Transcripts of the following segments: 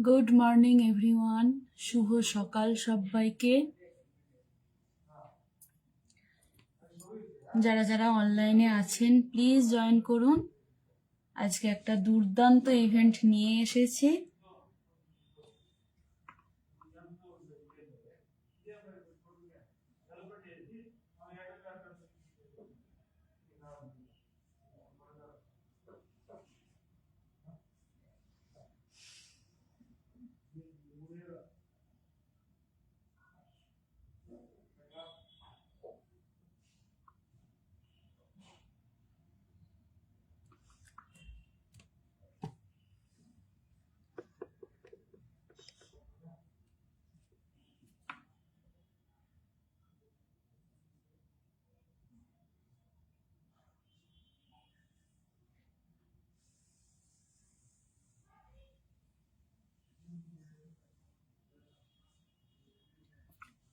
Good morning everyone, শুভ সকাল সবাইকে। যারা যারা অনলাইনে আছেন প্লিজ জয়েন করুন। আজকে একটা দুর্দান্ত ইভেন্ট নিয়ে এসেছি।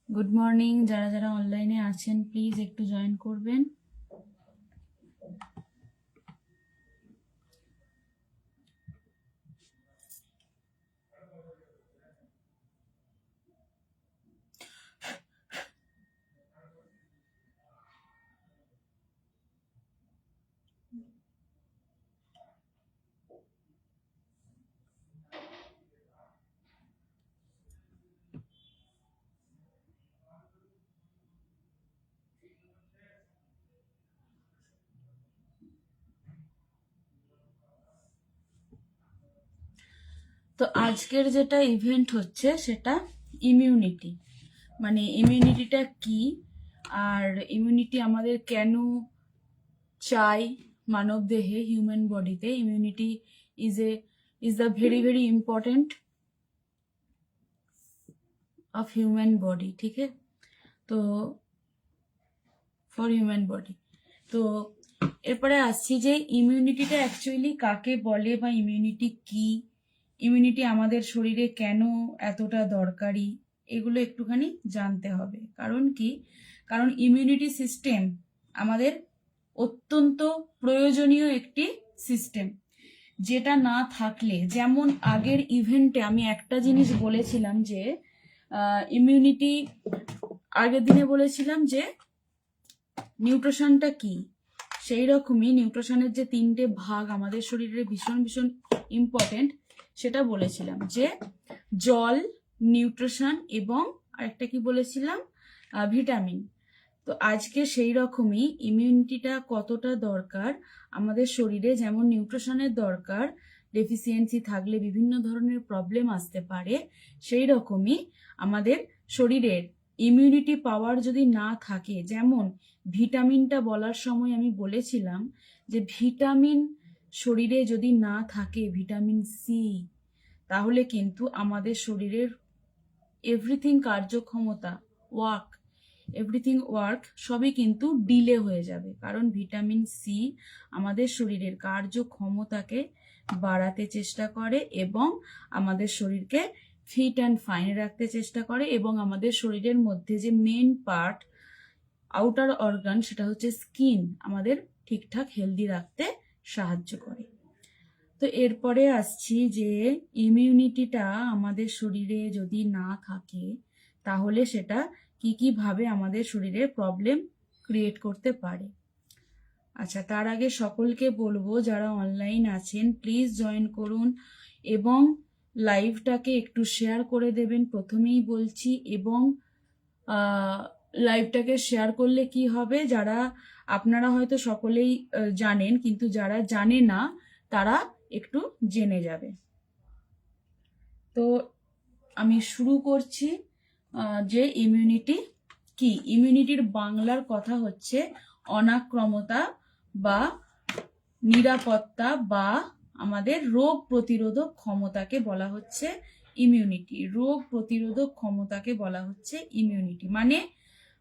গুড মর্নিং, যারা যারা অনলাইনে আছেন প্লিজ একটু জয়েন করবেন। তো আজকের যেটা ইভেন্ট হচ্ছে সেটা ইমিউনিটি, মানে ইমিউনিটিটা কি আর ইমিউনিটি আমাদের কেন চাই মানব দেহে, হিউম্যান বডিতে। Immunity is the very very important of human body, ঠিক আছে? তো ফর হিউম্যান বডি। তো এরপরে আসছি যে ইমিউনিটিটা অ্যাকচুয়ালি কাকে বলে বা ইমিউনিটি কি, ইমিউনিটি আমাদের শরীরে কেন এতটা দরকারি, এগুলো একটুখানি জানতে হবে। কারণ কি? কারণ ইমিউনিটি সিস্টেম আমাদের অত্যন্ত প্রয়োজনীয় একটি সিস্টেম, যেটা না থাকলে, যেমন আগের ইভেন্টে আমি একটা জিনিস বলেছিলাম যে ইমিউনিটি, আগের দিনে বলেছিলাম যে নিউট্রিশনটা কি, সেই রকমই নিউট্রিশনের যে তিনটে ভাগ আমাদের শরীরে ভীষণ ভীষণ ইম্পর্টেন্ট, সেটা বলেছিলাম যে জল, নিউট্রিশন এবং আরেকটা কি বলেছিলাম, ভিটামিন। তো আজকে সেই রকমই ইমিউনিটিটা কতটা দরকার আমাদের শরীরে, যেমন নিউট্রিশনের দরকার, ডেফিসিয়েন্সি থাকলে বিভিন্ন ধরনের প্রবলেম আসতে পারে, সেই রকমই আমাদের শরীরের ইমিউনিটি পাওয়ার যদি না থাকে, যেমন ভিটামিনটা বলার সময় আমি বলেছিলাম যে ভিটামিন শরীরে যদি না থাকে, ভিটামিন সি, তাহলে কিন্তু আমাদের শরীরের এভরিথিং কার্যক্ষমতা, এভরিথিং ওয়ার্ক সবই কিন্তু ডিলে হয়ে যাবে। কারণ ভিটামিন সি আমাদের শরীরের কার্যক্ষমতাকে বাড়াতে চেষ্টা করে এবং আমাদের শরীরকে ফিট অ্যান্ড ফাইন রাখতে চেষ্টা করে, এবং আমাদের শরীরের মধ্যে যে মেন পার্ট, আউটার অর্গান, সেটা হচ্ছে স্কিন, আমাদের ঠিকঠাক হেলদি রাখতে সাহায্য করে। তো এরপরে আসছি যে ইমিউনিটিটা আমাদের শরীরে যদি না থাকে, তাহলে সেটা কি কি ভাবে আমাদের শরীরে প্রবলেম ক্রিয়েট করতে পারে। আচ্ছা, তার আগে সকলকে বলবো যারা অনলাইন আছেন প্লিজ জয়েন করুন এবং লাইভটাকে একটু শেয়ার করে দেবেন, প্রথমেই বলছি। এবং লাইভটাকে শেয়ার করলে কি হবে, যারা, আপনারা হয়তো সকলেই জানেন, কিন্তু যারা জানে না তারা একটু জেনে যাবে। তো আমি শুরু করছি যে ইমিউনিটি কি। ইমিউনিটির বাংলার কথা হচ্ছে অনাক্রমতা বা নিরাপত্তা বা আমাদের রোগ প্রতিরোধক ক্ষমতাকে বলা হচ্ছে ইমিউনিটি। রোগ প্রতিরোধক ক্ষমতাকে বলা হচ্ছে ইমিউনিটি, মানে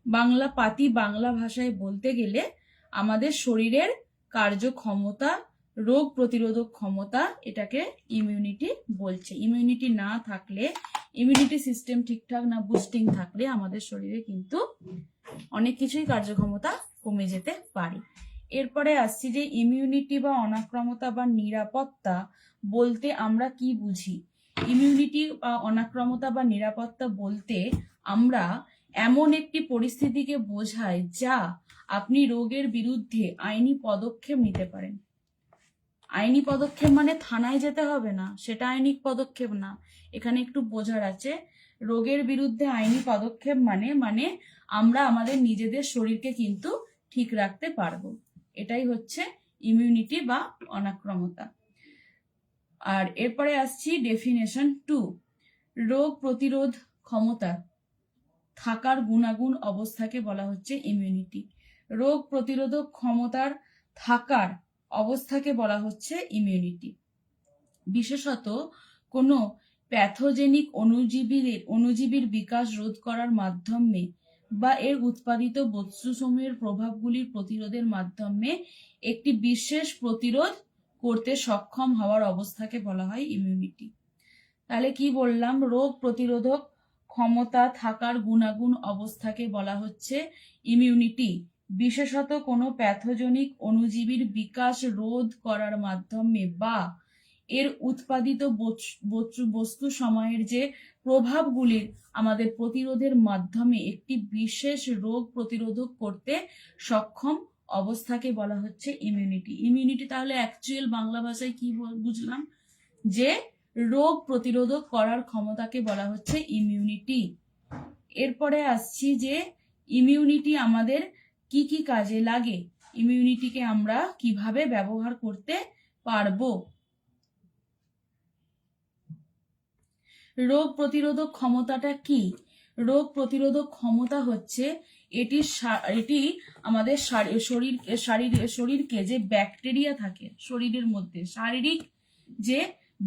বাংলা ভাষায় বলতে গেলে আমাদের শরীরের কার্যক্ষমতা, রোগ প্রতিরোধক ক্ষমতা, এটাকে ইমিউনিটি বলছে। ইমিউনিটি না থাকলে, ইমিউনিটি সিস্টেম ঠিকঠাক না বুস্টিং থাকলে আমাদের শরীরে কিন্তু অনেক কিছুই কার্যক্ষমতা কমে যেতে পারে। এরপরে আসছি যে ইমিউনিটি বা অনাক্রমতা বা নিরাপত্তা বলতে আমরা কি বুঝি। ইমিউনিটি বা অনাক্রমতা বা নিরাপত্তা বলতে আমরা এমন একটি পরিস্থিতিকে বোঝাই যা আপনি রোগের বিরুদ্ধে আইনি পদক্ষেপ নিতে পারেন। আইনি পদক্ষেপ মানে থানায় যেতে হবে না, সেটা আইনি পদক্ষেপ না। এখানে একটু বোঝার আছে, রোগের বিরুদ্ধে আইনি পদক্ষেপ মানে আমরা আমাদের নিজেদের শরীরকে কিন্তু ঠিক রাখতে পারবো। এটাই হচ্ছে ইমিউনিটি বা অনাক্রমতা। আর এরপরে আসছি ডেফিনেশন 2। রোগ প্রতিরোধ ক্ষমতা থাকার গুণাগুণ অবস্থাকে বলা হচ্ছে ইমিউনিটি। রোগ প্রতিরোধক ক্ষমতার থাকার অবস্থাকে বলা হচ্ছে ইমিউনিটি। বিশেষত কোনো প্যাথোজেনিক অণুজীবীর বিকাশ রোধ করার মাধ্যমে বা এর উৎপাদিত বস্তুসমূহের প্রভাবগুলির প্রতিরোধের মাধ্যমে একটি বিশেষ প্রতিরোধ করতে সক্ষম হওয়ার অবস্থাকে বলা হয় ইমিউনিটি। তাহলে কি বললাম, রোগ প্রতিরোধক ক্ষমতা থাকার গুণাগুণ অবস্থাকে বলা হচ্ছে ইমিউনিটি। বিশেষত কোনো প্যাথোজেনিক অণুজীবীর বিকাশ রোধ করার মাধ্যমে বা এর উৎপাদিত বস্তু সময়ের যে প্রভাবগুলির আমাদের প্রতিরোধের মাধ্যমে একটি বিশেষ রোগ প্রতিরোধক করতে সক্ষম অবস্থাকে বলা হচ্ছে ইমিউনিটি। ইমিউনিটি তাহলে অ্যাকচুয়াল বাংলা ভাষায় কি বুঝলাম, যে রোগ প্রতিরোধক করার ক্ষমতাকে বলা হচ্ছে ইমিউনিটি। এরপরে আসছি যে ইমিউনিটি আমাদের কি কি কাজে লাগে, ইমিউনিটিকে আমরা কিভাবে ব্যবহার করতে পারবো। রোগ প্রতিরোধক ক্ষমতাটা কি? রোগ প্রতিরোধক ক্ষমতা হচ্ছে এটি আমাদের শরীরকে যে ব্যাকটেরিয়া থাকে শরীরের মধ্যে, শারীরিক যে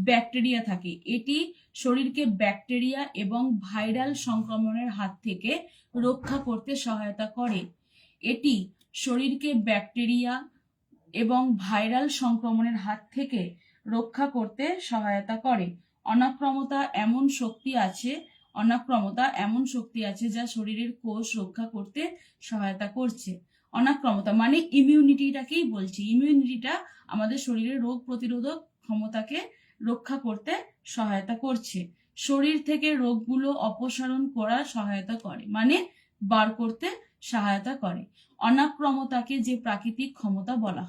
ব্যাকটেরিয়া থাকে, এটি শরীরকে ব্যাকটেরিয়া এবং ভাইরাল সংক্রমণের হাত থেকে রক্ষা করতে সহায়তা করে। এটি শরীরকে ব্যাকটেরিয়া এবং ভাইরাল সংক্রমণের হাত থেকে রক্ষা করতে সহায়তা করে। অনাক্রমতা এমন শক্তি আছে যা শরীরের কোষ রক্ষা করতে সহায়তা করছে। অনাক্রমতা মানে ইমিউনিটিটাকেই বলছি। ইমিউনিটিটা আমাদের শরীরের রোগ প্রতিরোধক ক্ষমতাকে রক্ষা করতে সহায়তা করছে। শরীর থেকে রোগগুলো অপসারণ করার সহায়তা করে, মানে বার করতে সহায়তা করে। অনাক্রমতাকে যে প্রাকৃতিক ক্ষমতা বলা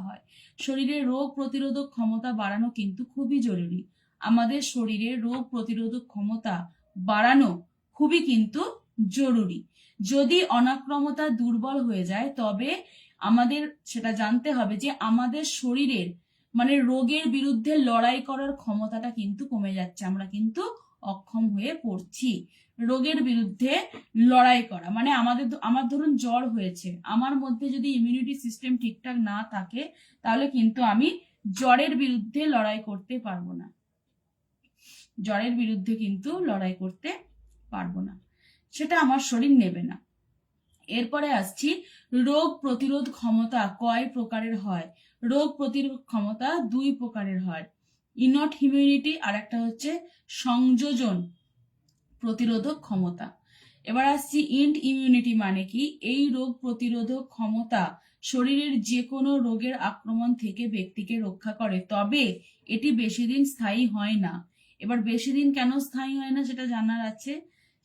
হয়, শরীরের রোগ প্রতিরোধক ক্ষমতা বাড়ানো কিন্তু খুবই জরুরি। আমাদের শরীরের রোগ প্রতিরোধক ক্ষমতা বাড়ানো খুবই কিন্তু জরুরি। যদি অনাক্রমতা দুর্বল হয়ে যায় তবে আমাদের সেটা জানতে হবে যে আমাদের শরীরের মানে রোগের বিরুদ্ধে লড়াই করার ক্ষমতাটা কিন্তু কমে যাচ্ছে, আমরা কিন্তু অক্ষম হয়ে পড়ছি। রোগের বিরুদ্ধে লড়াই করা মানে আমার ধরুন জ্বর হয়েছে, আমার মধ্যে যদি ইমিউনিটি সিস্টেম ঠিকঠাক না থাকে তাহলে কিন্তু আমি জ্বরের বিরুদ্ধে লড়াই করতে পারবো না, সেটা আমার শরীর নেবে না। এরপরে আসছি রোগ প্রতিরোধ ক্ষমতা কয় প্রকারের হয়। রোগ প্রতিরোধ ক্ষমতা 2 প্রকারের হয়, ইনট ইমিউনিটি আর একটা হচ্ছে সংযোজন প্রতিরোধক ক্ষমতা। এবার আসছি ইন্ট ইমিউনিটি মানে কি। এই রোগ প্রতিরোধক ক্ষমতা শরীরের যে কোনো রোগের আক্রমণ থেকে ব্যক্তিকে রক্ষা করে, তবে এটি বেশি দিন স্থায়ী হয় না। এবার বেশি দিন কেন স্থায়ী হয় না সেটা জানার আছে,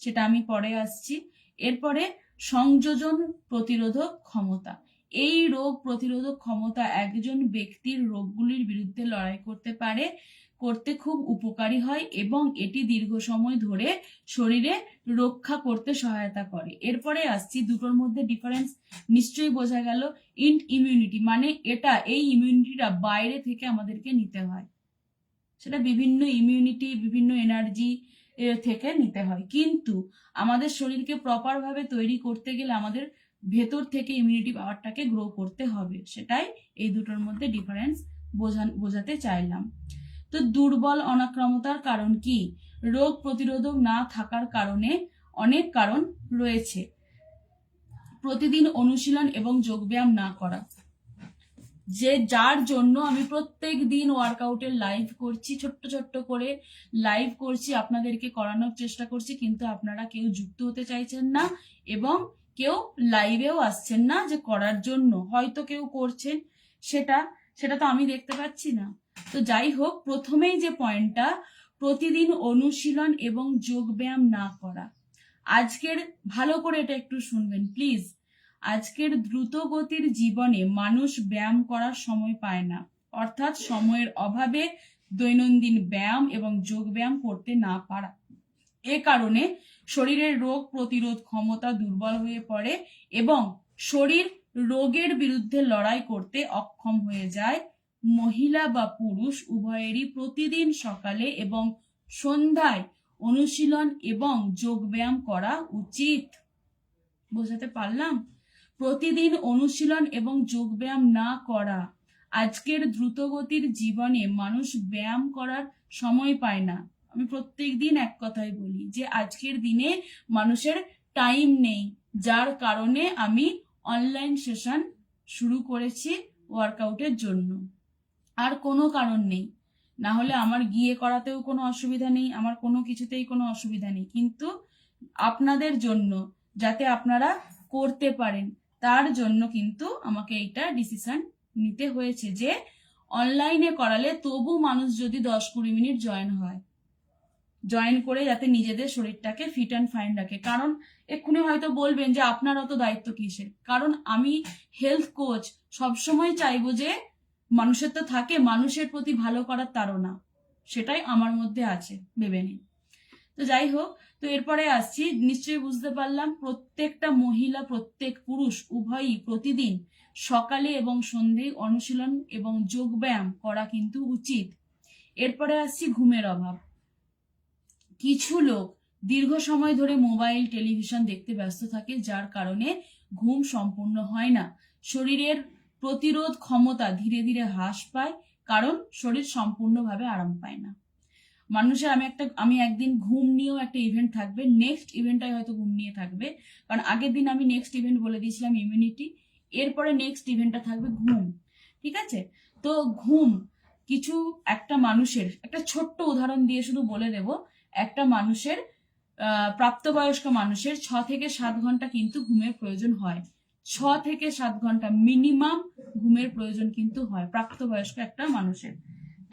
সেটা আমি পরে আসছি। এরপরে সংযোজন প্রতিরোধক ক্ষমতা। এই রোগ প্রতিরোধক ক্ষমতা একজন ব্যক্তির রোগগুলির বিরুদ্ধে লড়াই করতে খুব উপকারী হয় এবং এটি দীর্ঘ সময় ধরে শরীরে রক্ষা করতে সহায়তা করে। এরপরে আসছি, দুটোর মধ্যে ডিফারেন্স নিশ্চয়ই বোঝা গেল। ইন্ট ইমিউনিটি মানে এই ইমিউনিটিটা বাইরে থেকে আমাদেরকে নিতে হয়, সেটা বিভিন্ন ইমিউনিটি বিভিন্ন এনার্জি থেকে নিতে হয়, কিন্তু আমাদের শরীরকে প্রপার ভাবে তৈরি করতে গেলে আমাদের ভেতর থেকে ইমিউনিটি পাওয়ারটাকে গ্রো করতে হবে। সেটাই এই দুটোর মধ্যে ডিফারেন্স বোঝাতে চাইলাম। তো দুর্বল অনাক্রমতার কারণ কি? রোগ প্রতিরোধক না থাকার কারণে অনেক কারণ রয়েছে। প্রতিদিন অনুশীলন এবং যোগব্যায়াম না করা, যার জন্য আমি প্রত্যেক দিন ওয়ার্কআউটের লাইভ করছি, ছোট্ট করে লাইভ করছি, আপনাদেরকে করানোর চেষ্টা করছি, কিন্তু আপনারা কেউ যুক্ত হতে চাইছেন না এবং কেউ লাইভেও আসছেন না যে করার জন্য, হয়তো কেউ করছেন, সেটা সেটা তো আমি দেখতে পাচ্ছি না। তো যাই হোক, প্রথমেই যে পয়েন্টটা, প্রতিদিন অনুশীলন এবং যোগব্যায়াম না করা। আজকের ভালো করে এটা একটু শুনবেন প্লিজ। আজকের দ্রুত গতির জীবনে মানুষ ব্যায়াম করার সময় পায় না, অর্থাৎ সময়ের অভাবে দৈনন্দিন ব্যায়াম এবং যোগ ব্যায়াম করতে না পারা, এ কারণে শরীরের রোগ প্রতিরোধ ক্ষমতা দুর্বল হয়ে পড়ে এবং শরীর রোগের বিরুদ্ধে লড়াই করতে অক্ষম হয়ে যায়। মহিলা বা পুরুষ উভয়েরই প্রতিদিন সকালে এবং সন্ধ্যায় অনুশীলন এবং যোগব্যায়াম করা উচিত। বোঝাতে পারলাম? প্রতিদিন অনুশীলন এবং যোগব্যায়াম না করা। আজকের দ্রুতগতির জীবনে মানুষ ব্যায়াম করার সময় পায় না। আমি প্রত্যেক দিন এক কথাই বলি যে আজকের দিনে মানুষের টাইম নেই, যার কারণে আমি অনলাইন সেশন শুরু করেছি ওয়ার্কআউটের জন্য। আর কোনো কারণ নেই, না হলে আমার গিয়ে করাতেও কোনো অসুবিধা নেই, আমার কোনো কিছুতেই কোনো অসুবিধা নেই, কিন্তু আপনাদের জন্য যাতে আপনারা করতে পারেন তার জন্য কিন্তু আমাকে এইটা ডিসিশন নিতে হয়েছে যে অনলাইনে করালে তবু মানুষ যদি 10-20 মিনিট জয়েন করে যাতে নিজেদের শরীরটাকে ফিট অ্যান্ড ফাইন রাখে। কারণ এক্ষুনি হয়তো বলবেন যে আপনার অত দায়িত্ব কিসের? কারণ আমি হেলথ কোচ, সবসময় চাইবো যে মানুষের তো থাকে মানুষের প্রতি ভালো করার তাড়না, সেটাই আমার মধ্যে আছে, ভেবে নিন। তো যাই হোক, তো এরপরে আসছি, নিশ্চয়ই বুঝতে পারলাম প্রত্যেকটা মহিলা প্রত্যেক পুরুষ উভয়ই প্রতিদিন সকালে এবং সন্ধ্যায় অনুশীলন এবং যোগব্যায়াম করা কিন্তু উচিত। এরপরে আসছি ঘুমের অভাব। কিছু লোক দীর্ঘ সময় ধরে মোবাইল টেলিভিশন দেখতে ব্যস্ত থাকে, যার কারণে ঘুম সম্পূর্ণ হয় না। শরীরের প্রতিরোধ ক্ষমতা ধীরে ধীরে হ্রাস পায়, কারণ শরীর সম্পূর্ণভাবে আরাম পায় না। মানুষের আমি একদিন ঘুম নিয়েও একটা ইভেন্ট থাকবে, নেক্সট ইভেন্টটাই হয়তো ঘুম নিয়ে থাকবে, কারণ আগের দিন আমি নেক্সট ইভেন্ট বলে দিয়েছিলাম ইমিউনিটি, এরপরে নেক্সট ইভেন্টটা থাকবে ঘুম। ঠিক আছে? তো ঘুম একটা মানুষের, একটা ছোট্ট উদাহরণ দিয়ে শুধু বলে দেব, একটা মানুষের প্রাপ্তবয়স্ক মানুষের 6 থেকে 7 ঘন্টা কিন্তু ঘুমের প্রয়োজন হয়। 6 থেকে 7 ঘন্টা মিনিমাম ঘুমের প্রয়োজন কিন্তু হয় প্রাপ্তবয়স্ক একটা মানুষের।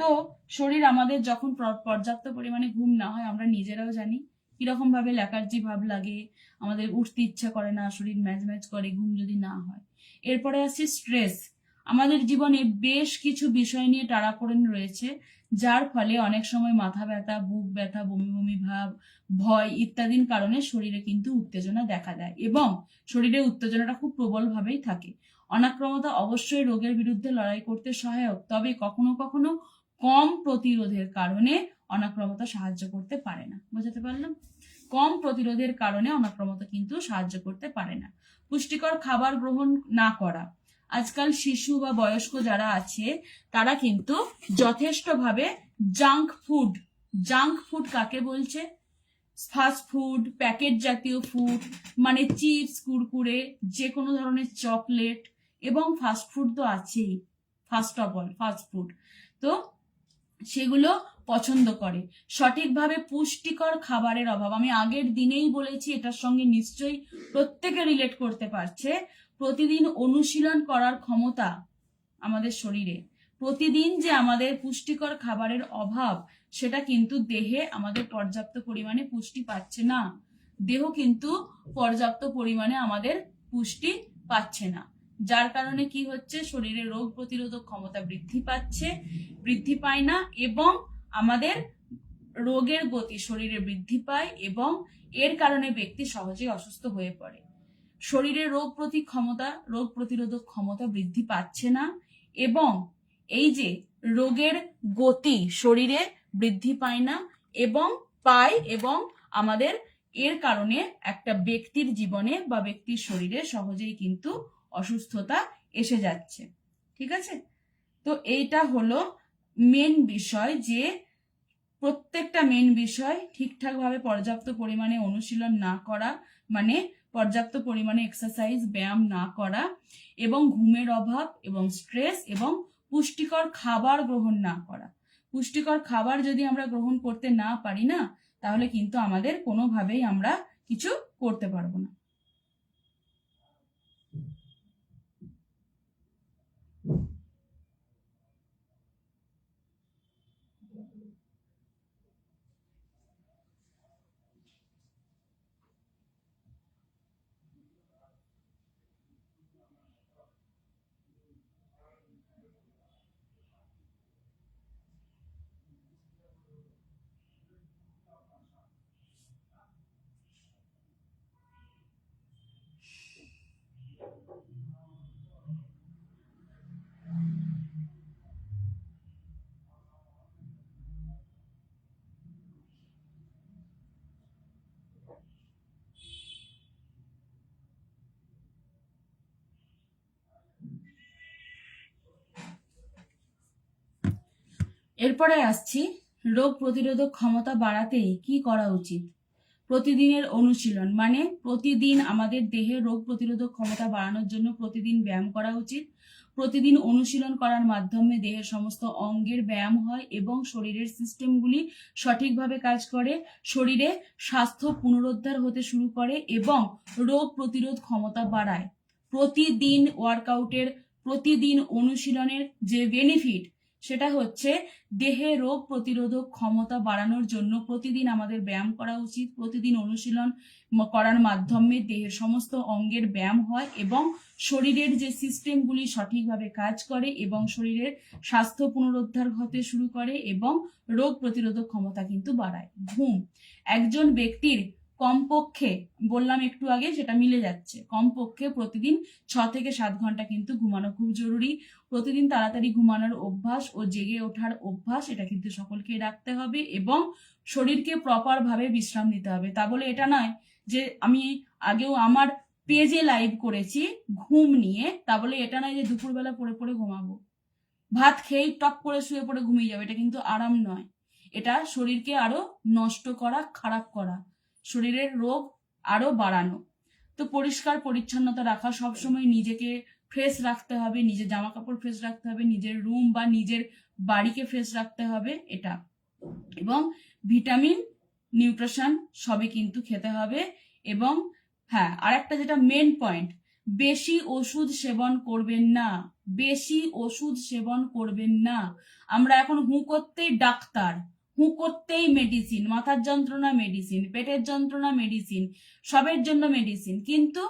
তো শরীর আমাদের যখন পর্যাপ্ত পরিমাণে ঘুম না হয়, আমরা নিজেরাও জানি কিরকম ভাবে ল্যাকার্জি ভাব লাগে, আমাদের উঠতে ইচ্ছা করে না, শরীর ম্যাজ ম্যাজ করে ঘুম যদি না হয়। এরপরে আসছে স্ট্রেস। আমাদের জীবনে বেশ কিছু বিষয় নিয়ে টানাপোড়েন রয়েছে, যার ফলে অনেক সময় মাথা ব্যথা, বুক ব্যথা, বমি বমি ভাব, ভয় ইত্যাদির কারণে শরীরে কিন্তু উত্তেজনা দেখা দেয় এবং শরীরে উত্তেজনাটা খুব প্রবলভাবেই থাকে। অনাক্রমতা অবশ্যই রোগের বিরুদ্ধে লড়াই করতে সহায়ক, তবে কখনো কখনো কম প্রতিরোধের কারণে অনাক্রমতা সাহায্য করতে পারে না। বোঝাতে পারলাম? কম প্রতিরোধের কারণে অনাক্রমতা কিন্তু সাহায্য করতে পারে না। পুষ্টিকর খাবার গ্রহণ না করা। আজকাল শিশু বা বয়স্ক যারা আছে তারা কিন্তু যথেষ্টভাবে জাঙ্ক ফুড কাকে বলছে? ফাস্ট ফুড, প্যাকেট জাতীয় ফুড, মানে চিপস, কুরকুরে, যে কোনো ধরনের চকলেট এবং ফাস্ট ফুড তো আছেই, first of all fast food, তো সেগুলো পছন্দ করে। সঠিকভাবে পুষ্টিকর খাবারের অভাব, আমি আগের দিনেই বলেছি, এটার সঙ্গে নিশ্চয়ই প্রত্যেকে রিলেট করতে পারছে। প্রতিদিন অনুশীলন করার ক্ষমতা আমাদের শরীরে, প্রতিদিন যে আমাদের পুষ্টিকর খাবারের অভাব, সেটা কিন্তু দেহে আমাদের পর্যাপ্ত পরিমাণে পুষ্টি পাচ্ছে না। দেহ কিন্তু পর্যাপ্ত পরিমাণে আমাদের পুষ্টি পাচ্ছে না, যার কারণে কি হচ্ছে, শরীরে রোগ প্রতিরোধক ক্ষমতা বৃদ্ধি পায় না এবং আমাদের রোগের গতি শরীরে বৃদ্ধি পায় এবং এর কারণে ব্যক্তি সহজেই অসুস্থ হয়ে পড়ে। শরীরের রোগ প্রতিরোধক ক্ষমতা বৃদ্ধি পাচ্ছে না এবং এই যে রোগের গতি শরীরে বৃদ্ধি পায় না এবং আমাদের এর কারণে একটা ব্যক্তির জীবনে বা ব্যক্তির শরীরে সহজেই কিন্তু অসুস্থতা এসে যাচ্ছে। ঠিক আছে? তো এইটা হলো মেন বিষয়, যে প্রত্যেকটা মেন বিষয় ঠিকঠাকভাবে পর্যাপ্ত পরিমাণে অনুশীলন না করা, মানে পর্যাপ্ত পরিমাণে এক্সারসাইজ ব্যায়াম না করা, এবং ঘুমের অভাব এবং স্ট্রেস এবং পুষ্টিকর খাবার গ্রহণ না করা। পুষ্টিকর খাবার যদি আমরা গ্রহণ করতে না পারি না, তাহলে কিন্তু আমাদের কোনোভাবেই আমরা কিছু করতে পারবো না। এরপরে আসছি রোগ প্রতিরোধক ক্ষমতা বাড়াতে কি করা উচিত। প্রতিদিনের অনুশীলন, মানে প্রতিদিন আমাদের দেহে রোগ প্রতিরোধক ক্ষমতা বাড়ানোর জন্য প্রতিদিন ব্যায়াম করা উচিত। প্রতিদিন অনুশীলন করার মাধ্যমে দেহের সমস্ত অঙ্গের ব্যায়াম হয় এবং শরীরের সিস্টেমগুলি সঠিকভাবে কাজ করে, শরীরে স্বাস্থ্য পুনরুদ্ধার হতে শুরু করে এবং রোগ প্রতিরোধ ক্ষমতা বাড়ায়। প্রতিদিন ওয়ার্কআউটের, প্রতিদিন অনুশীলনের যে বেনিফিট সেটা হচ্ছে দেহে রোগ প্রতিরোধক ক্ষমতা বাড়ানোর জন্য প্রতিদিন আমাদের ব্যায়াম করা উচিত। প্রতিদিন অনুশীলন করার মাধ্যমে দেহের সমস্ত অঙ্গের ব্যায়াম হয় এবং শরীরের যে সিস্টেমগুলি সঠিকভাবে কাজ করে এবং শরীরের স্বাস্থ্য পুনরুদ্ধার হতে শুরু করে এবং রোগ প্রতিরোধক ক্ষমতা কিন্তু বাড়ায়। ঘুম, একজন ব্যক্তির কমপক্ষে, বললাম একটু আগে সেটা মিলে যাচ্ছে, কমপক্ষে প্রতিদিন 6 থেকে 7 ঘন্টা কিন্তু ঘুমানো খুব জরুরি। প্রতিদিন তাড়াতাড়ি ঘুমানোর অভ্যাস ও জেগে ওঠার অভ্যাস এটা কিন্তু সকলকে রাখতে হবে এবং শরীরকে প্রপার ভাবে বিশ্রাম দিতে হবে। তা বলে এটা নয় যে আমি আগেও আমার পেজে লাইভ করেছি ঘুম নিয়ে, তা বলে এটা নয় যে দুপুরবেলা পড়ে পড়ে ঘুমাবো, ভাত খেয়েই টপ করে শুয়ে পড়ে ঘুমিয়ে যাবে, এটা কিন্তু আরাম নয়। এটা শরীরকে আরো নষ্ট করা, খারাপ করা, শরীরের রোগ আরো বাড়ানো। তো পরিষ্কার পরিচ্ছন্নতা রাখা, সবসময় নিজেকে ফ্রেশ রাখতে হবে, নিজের জামা কাপড় ফ্রেশ রাখতে হবে, নিজের রুম বা নিজের বাড়িকে ফ্রেশ রাখতে হবে এটা। এবং ভিটামিন, নিউট্রিশন সবই কিন্তু খেতে হবে। এবং হ্যাঁ, আরেকটা যেটা মেন পয়েন্ট, বেশি ওষুধ সেবন করবেন না, বেশি ওষুধ সেবন করবেন না। আমরা এখন হু করতেই ডাক্তার, হু করতেই মেডিসিন, মাথার যন্ত্রণা মেডিসিন, পেটের যন্ত্রণা মেডিসিন, সবের জন্য মেডিসিন, কিন্তু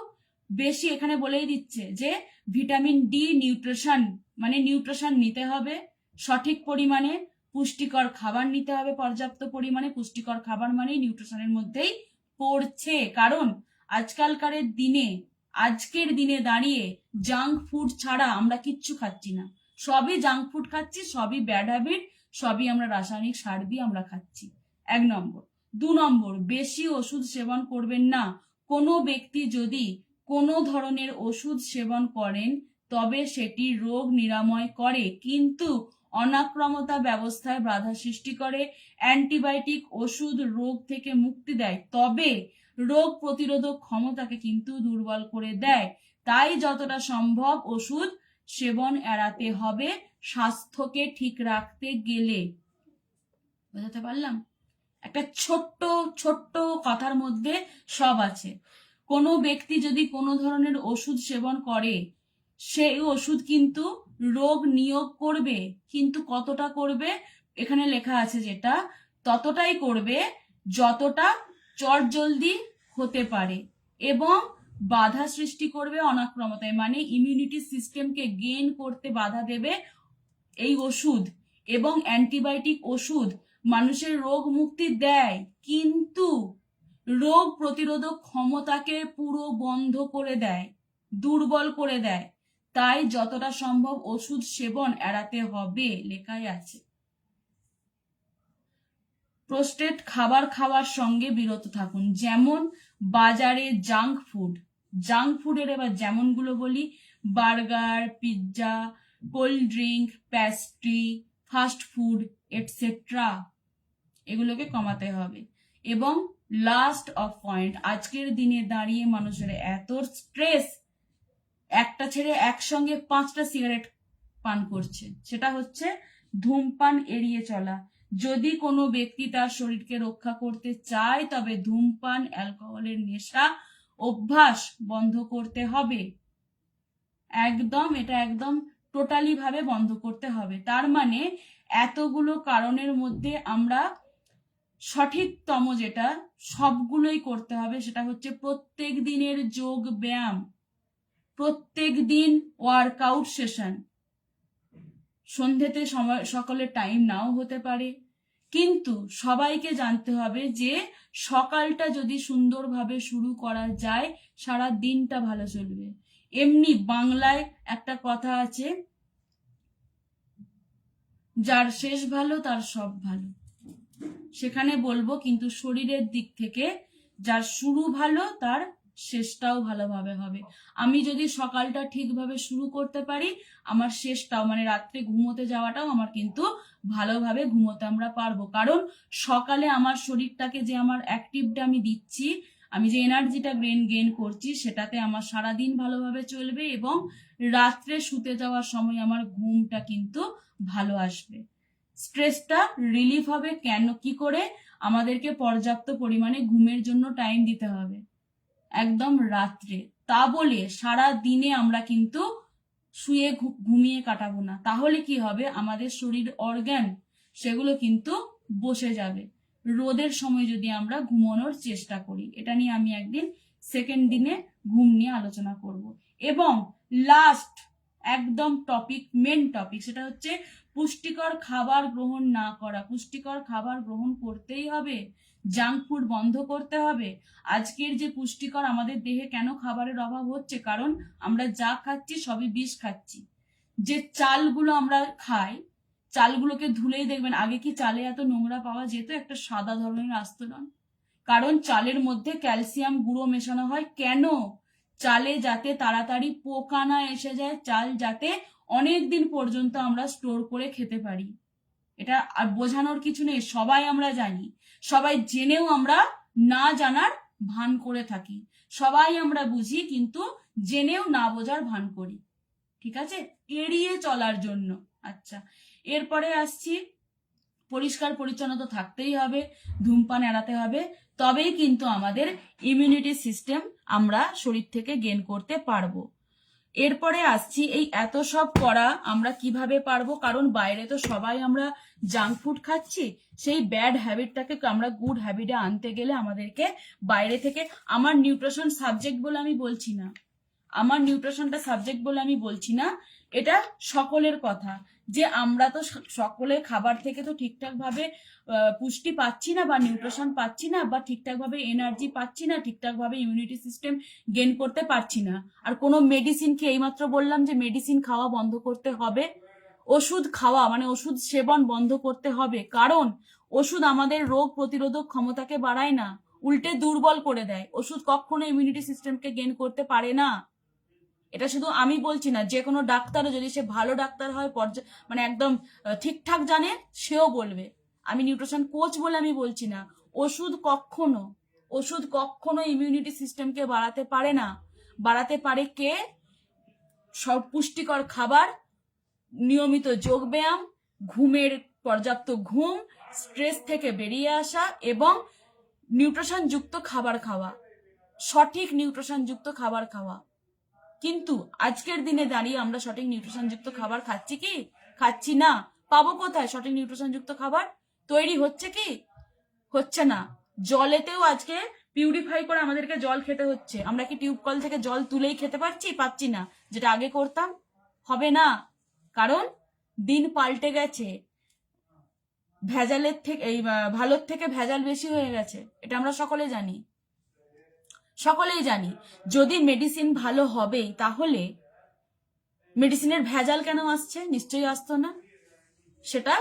বেশি এখানে বলেই দিচ্ছে যে ভিটামিন ডি নিউট্রিশন, মানে নিউট্রিশন নিতে হবে সঠিক পরিমাণে, পুষ্টিকর খাবার নিতে হবে পর্যাপ্ত পরিমাণে। পুষ্টিকর খাবার মানে নিউট্রিশনের মধ্যেই পড়ছে, কারণ আজকের দিনে দাঁড়িয়ে জাঙ্ক ফুড ছাড়া আমরা কিচ্ছু খাচ্ছি না, সবই জাঙ্ক ফুড খাচ্ছি, সবই ব্যাড হ্যাবিট, সবই আমরা রাসায়নিক সার দিয়ে আমরা খাচ্ছি। 1 নম্বর। 2 নম্বর, বেশি ওষুধ সেবন করবেন না। কোনো ব্যক্তি যদি কোনো ধরনের ওষুধ সেবন করেন তবে সেটি রোগ নিরাময় করে, কিন্তু অনাক্রমতা ব্যবস্থায় বাধা সৃষ্টি করে। অ্যান্টিবায়োটিক ওষুধ রোগ থেকে মুক্তি দেয়, তবে রোগ প্রতিরোধক ক্ষমতাকে কিন্তু দুর্বল করে দেয়। তাই যতটা সম্ভব ওষুধ সেবন এড়াতে হবে স্বাস্থ্যকে ঠিক রাখতে গেলে। বুঝাতে পারলাম? একটা ছোট্ট ছোট্ট কথার মধ্যে সব আছে। কোনো ব্যক্তি যদি কোনো ধরনের ওষুধ সেবন করে, সেই ওষুধ কিন্তু রোগ নিয়োগ করবে, কিন্তু কতটা করবে এখানে লেখা আছে, যেটা ততটাই করবে যতটা চটজলদি হতে পারে এবং বাধা সৃষ্টি করবে অনাক্রমতায়, মানে ইমিউনিটি সিস্টেমকে গেইন করতে বাধা দেবে এই ওষুধ। এবং অ্যান্টিবায়োটিক ওষুধ মানুষের রোগ মুক্তি দেয়, কিন্তু রোগ প্রতিরোধক ক্ষমতাকে পুরো বন্ধ করে দেয়, দুর্বল করে দেয়। তাই যতটা সম্ভব ওষুধ সেবন এড়াতে হবে, লেখাই আছে। প্রোস্টেট খাবার খাওয়ার সঙ্গে বিরত থাকুন, যেমন বাজারে জাঙ্ক ফুডের এবার যেমনগুলো বলি, burger, pizza, cold drink, pastry, fast food etcetera, এগুলোকে কমাতে হবে। এবং লাস্ট অফ পয়েন্ট, আজকের দিনে দাঁড়িয়ে মানুষের এত স্ট্রেস, একটা ছেড়ে একসঙ্গে 5টা সিগারেট পান করছে, সেটা হচ্ছে ধূমপান এড়িয়ে চলা। যদি কোনো ব্যক্তি তার শরীরকে রক্ষা করতে চায় তবে ধূমপান, অ্যালকোহলের নেশা অভ্যাস বন্ধ করতে হবে। এটা একদম টোটালি ভাবে বন্ধ করতে হবে। তার মানে এতগুলো কারণের মধ্যে আমরা সঠিকতম যেটা সবগুলোই করতে হবে, সেটা হচ্ছে প্রত্যেক দিনের যোগ ব্যায়াম, প্রত্যেক দিন ওয়ার্কআউট সেশন। সন্ধ্যেতে সকলের টাইম নাও হতে পারে, কিন্তু সবাইকে জানতে হবে যে সকালটা যদি সুন্দরভাবে শুরু করা যায় সারা দিনটা ভালো চলবে। এমনি বাংলায় একটা কথা আছে, যার শেষ ভালো তার সব ভালো, সেখানে বলবো কিন্তু শরীরের দিক থেকে যার শুরু ভালো তার শেষটাও ভালোভাবে হবে। আমি যদি সকালটা ঠিকভাবে শুরু করতে পারি, আমার শেষটাও মানে রাত্রে ঘুমোতে যাওয়াটাও আমার কিন্তু ভালোভাবে ঘুমোতে আমরা পারবো। কারণ সকালে আমার শরীরটাকে যে আমার অ্যাক্টিভটা আমি দিচ্ছি, আমি যে এনার্জিটা গেইন করছি, সেটাতে আমার সারাদিন ভালোভাবে চলবে এবং রাত্রে শুতে যাওয়ার সময় আমার ঘুমটা কিন্তু ভালো আসবে। স্ট্রেসটা রিলিফ হবে কেন, কি করে? আমাদেরকে পর্যাপ্ত পরিমাণে ঘুমের জন্য টাইম দিতে হবে, একদম রাত্রে। তা বলে সারা দিনে আমরা কিন্তু শুয়ে ঘুমিয়ে কাটাবো না। তাহলে কি হবে, আমাদের শরীর অর্গান সেগুলো কিন্তু বসে যাবে। রোদের সময় যদি আমরা ঘুমানোর চেষ্টা করি, এটা নিয়ে আমি একদিন সেকেন্ড দিনে ঘুম নিয়ে আলোচনা করব। এবং লাস্ট একদম মেন টপিক, সেটা হচ্ছে পুষ্টিকর খাবার গ্রহণ না করা। পুষ্টিকর খাবার গ্রহণ করতেই হবে, জাঙ্ক ফুড বন্ধ করতে হবে। আজকের যে পুষ্টিকর আমাদের দেহে কেন খাবারের অভাব হচ্ছে, কারণ আমরা যা খাচ্ছি সবই বিষ খাচ্ছি। যে চালগুলো আমরা খাই, চালগুলোকে ধুলেই দেখবেন, আগে কি চালে এত নোংরা পাওয়া যেত? একটা সাদা ধরনের আস্তরণ। কারণ চালের মধ্যে ক্যালসিয়াম গুঁড়ো মেশানো হয়। কেন? চালে যাতে তাড়াতাড়ি পোকা না এসে যায়, চাল যাতে অনেক দিন পর্যন্ত আমরা স্টোর করে খেতে পারি। এটা আর বোঝানোর কিছু নেই, সবাই আমরা জানি। সবাই জেনেও আমরা না জানার ভান করে থাকি। সবাই আমরা বুঝি, কিন্তু জেনেও না বোঝার ভান করি। ঠিক আছে, এড়িয়ে চলার জন্য। আচ্ছা, এরপরে আসছি, পরিষ্কার পরিচ্ছন্নতা থাকতেই হবে, ধূমপান এড়াতে হবে, তবেই কিন্তু আমাদের ইমিউনিটি সিস্টেম আমরা শরীর থেকে গেইন করতে পারবো। এরপরে আসছি, এই এত সব করা আমরা কিভাবে পারবো? কারণ বাইরে তো সবাই আমরা জাঙ্ক ফুড খাচ্ছি। সেই ব্যাড হ্যাবিটটাকে আমরা গুড হ্যাবিটে আনতে গেলে আমাদেরকে বাইরে থেকে, আমার নিউট্রিশন সাবজেক্ট বলে আমি বলছি না, আমার নিউট্রিশনটা সাবজেক্ট বলে আমি বলছি না, এটা সকলের কথা, যে আমরা তো সকলে খাবার থেকে তো ঠিকঠাক ভাবে পুষ্টি পাচ্ছি না, বা নিউট্রিশন পাচ্ছি না, বা ঠিকঠাক ভাবে এনার্জি পাচ্ছি না, ঠিকঠাক ভাবে ইমিউনিটি সিস্টেম গেইন করতে পারছি না। আর কোনো মেডিসিনকে, এইমাত্র বললাম যে মেডিসিন খাওয়া বন্ধ করতে হবে, ওষুধ খাওয়া মানে ওষুধ সেবন বন্ধ করতে হবে। কারণ ওষুধ আমাদের রোগ প্রতিরোধক ক্ষমতাকে বাড়ায় না, উল্টে দুর্বল করে দেয়। ওষুধ কখনো ইমিউনিটি সিস্টেমকে গেইন করতে পারে না। এটা শুধু আমি বলছি না, যে কোনো ডাক্তারও, যদি সে ভালো ডাক্তার হয়, মানে একদম ঠিকঠাক জানে, সেও বলবে। আমি নিউট্রিশন কোচ বলে আমি বলছি না। ওষুধ কখনো ইমিউনিটি সিস্টেমকে বাড়াতে পারে না। বাড়াতে পারে কে? সব পুষ্টিকর খাবার, নিয়মিত যোগ ব্যায়াম, ঘুমের পর্যাপ্ত ঘুম, স্ট্রেস থেকে বেরিয়ে আসা এবং নিউট্রিশন যুক্ত খাবার খাওয়া, সঠিক নিউট্রিশন যুক্ত খাবার খাওয়া। কিন্তু আজকের দিনে দাঁড়িয়ে আমরা সঠিক নিউট্রিশন যুক্ত খাবার খাচ্ছি কি? খাচ্ছি না। পাবো কোথায় সঠিক নিউট্রিশন যুক্ত খাবার? তৈরি হচ্ছে কি? হচ্ছে না। জলেতেও আজকে পিউরিফাই করে আমাদেরকে জল খেতে হচ্ছে। আমরা কি টিউব কল থেকে জল তুলেই খেতে পাচ্ছি না, যেটা আগে করতাম? হবে না, কারণ দিন পাল্টে গেছে। ভেজালের থেকে, এই ভালোর থেকে ভেজাল বেশি হয়ে গেছে, এটা আমরা সকলেই জানি। যদি মেডিসিন ভালো হবে, তাহলে মেডিসিনের ভেজাল কেন আসছে? নিশ্চয়ই আসতো না। সেটা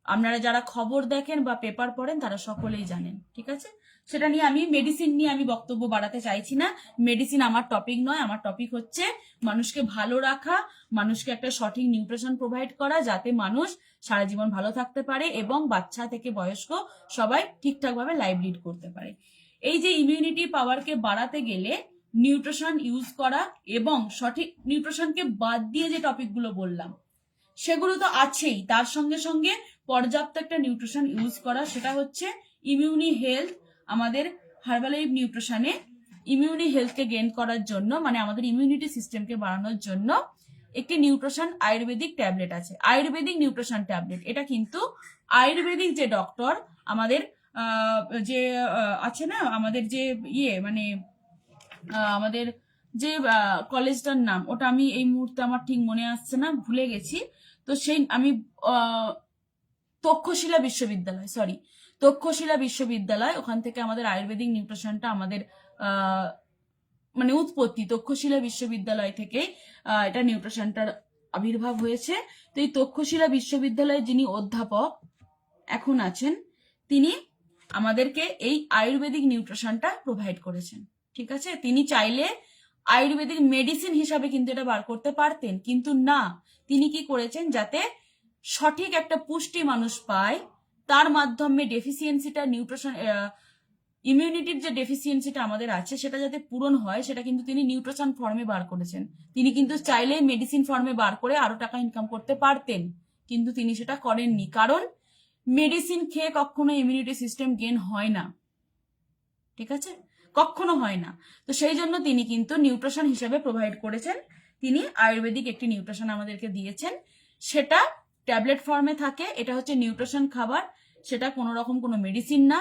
আপনারা যারা খবর দেখেন বা পেপার পড়েন তারা সকলেই জানেন। ঠিক আছে, সেটা নিয়ে আমি মেডিসিন নিয়ে আমি বক্তব্য বাড়াতে চাইছি না। মেডিসিন আমার টপিক নয়। আমার টপিক হচ্ছে মানুষকে ভালো রাখা, মানুষকে একটা সঠিক নিউট্রিশন প্রোভাইড করা, যাতে মানুষ সারা জীবন ভালো থাকতে পারে এবং বাচ্চা থেকে বয়স্ক সবাই ঠিকঠাক ভাবে লাইফ লিড করতে পারে। এই যে ইমিউনিটি পাওয়ারকে বাড়াতে গেলে নিউট্রিশন ইউজ করা, এবং সঠিক নিউট্রিশনকে বাদ দিয়ে যে টপিকগুলো বললাম সেগুলো তো আছেই, তার সঙ্গে সঙ্গে পর্যাপ্ত একটা নিউট্রিশন ইউজ করা, সেটা হচ্ছে ইমিউনি হেলথ। আমাদের হার্বালাইফ নিউট্রিশনে ইমিউনি হেলথকে গেইন করার জন্য, মানে আমাদের ইমিউনিটি সিস্টেমকে বাড়ানোর জন্য একটি নিউট্রিশন আয়ুর্বেদিক ট্যাবলেট আছে, আয়ুর্বেদিক নিউট্রিশন ট্যাবলেট। এটা কিন্তু আয়ুর্বেদিক যে ডক্টর আমাদের যে আছে না, আমাদের যে মানে আমাদের যে কলেজটার নাম, ওটা আমি এই মুহূর্তে আমার ঠিক মনে আসছে না, ভুলে গেছি। তো সেই আমি তক্ষশিলা বিশ্ববিদ্যালয়, ওখান থেকে আমাদের আয়ুর্বেদিক নিউট্রিশনটা আমাদের মানে উৎপত্তি, তক্ষশিলা বিশ্ববিদ্যালয় থেকে এটা নিউট্রিশনটার আবির্ভাব হয়েছে। তো এই তক্ষশিলা বিশ্ববিদ্যালয়ে যিনি অধ্যাপক এখন আছেন, তিনি আমাদেরকে এই আয়ুর্বেদিক নিউট্রিশনটা প্রোভাইড করেছেন। ঠিক আছে, তিনি চাইলে আয়ুর্বেদিক মেডিসিন হিসাবে কিন্তু এটা বার করতে পারতেন, কিন্তু না, তিনি কি করেছেন, যাতে সঠিক একটা পুষ্টি মানুষ পায়, তার মাধ্যমে ডেফিসিয়েন্সিটা, নিউট্রিশন, ইমিউনিটির যে ডেফিসিয়েন্সিটা আমাদের আছে সেটা যাতে পূরণ হয়, সেটা কিন্তু তিনি নিউট্রিশন ফর্মে বার করেছেন। তিনি কিন্তু চাইলেই মেডিসিন ফর্মে বার করে আরো টাকা ইনকাম করতে পারতেন, কিন্তু তিনি সেটা করেননি, কারণ মেডিসিন খেয়ে কখনো ইমিউনিটি সিস্টেম গেন হয় না, ঠিক আছে, কখনো হয় না। তো সেই জন্য তিনি কিন্তু নিউট্রিশন হিসেবে প্রোভাইড করেছেন, তিনি আয়ুর্বেদিক একটি নিউট্রিশন আমাদেরকে দিয়েছেন, সেটা ট্যাবলেট ফর্মে থাকে, এটা হচ্ছে নিউট্রিশন খাবার, সেটা কোনো রকম কোনো মেডিসিন না,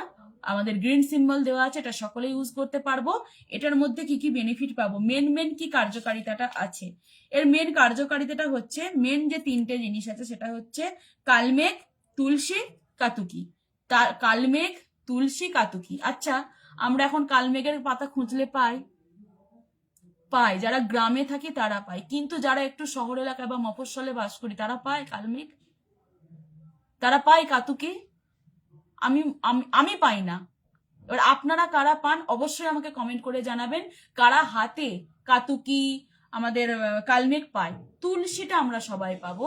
আমাদের গ্রিন সিম্বল দেওয়া আছে, এটা সকলে ইউজ করতে পারবো। এটার মধ্যে কি কি বেনিফিট পাবো, মেন কি কার্যকারিতাটা আছে, এর মেন কার্যকারিতাটা হচ্ছে, মেন যে তিনটে জিনিস আছে সেটা হচ্ছে কালমেঘ, তুলসী, কাতুকি। কালমেঘ, তুলসী, কাতুকি। আচ্ছা, আমরা এখন কালমেঘের পাতা খুঁজলে পাই, যারা গ্রামে থাকি তারা পায়, কিন্তু যারা একটু শহর এলাকায় বা মফস্বলে বাস করি তারা পায় কালমেঘ, তারা পায় কাতুকি? আমি আমি পাই না। এবার আপনারা কারা পান অবশ্যই আমাকে কমেন্ট করে জানাবেন, কারা হাতে কাতুকি, আমাদের কালমেঘ পায়। তুলসীটা আমরা সবাই পাবো,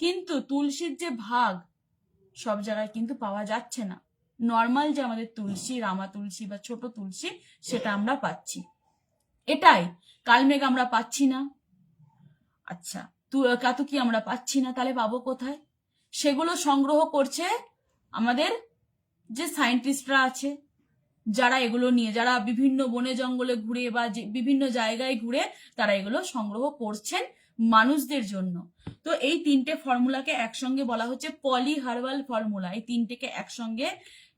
কিন্তু তুলসীর যে ভাগ সব জায়গায় কিন্তু পাওয়া যাচ্ছে না। নর্মাল যে আমাদের তুলসী, রামা তুলসী বা ছোট তুলসী, সেটা আমরা পাচ্ছি, এটাই। কালমেঘ আমরা পাচ্ছি না, আচ্ছা, কাতুকি আমরা পাচ্ছি না, তাহলে পাবো কোথায়? সেগুলো সংগ্রহ করছে আমাদের যে সায়েন্টিস্টরা আছে, যারা এগুলো নিয়ে, যারা বিভিন্ন বনে জঙ্গলে ঘুরে বা বিভিন্ন জায়গায় ঘুরে তারা এগুলো সংগ্রহ করছেন মানুষদের জন্য। তো এই তিনটে ফর্মুলাকে একসঙ্গে বলা হচ্ছে পলি হার্বাল ফর্মুলা। এই তিনটেকে একসঙ্গে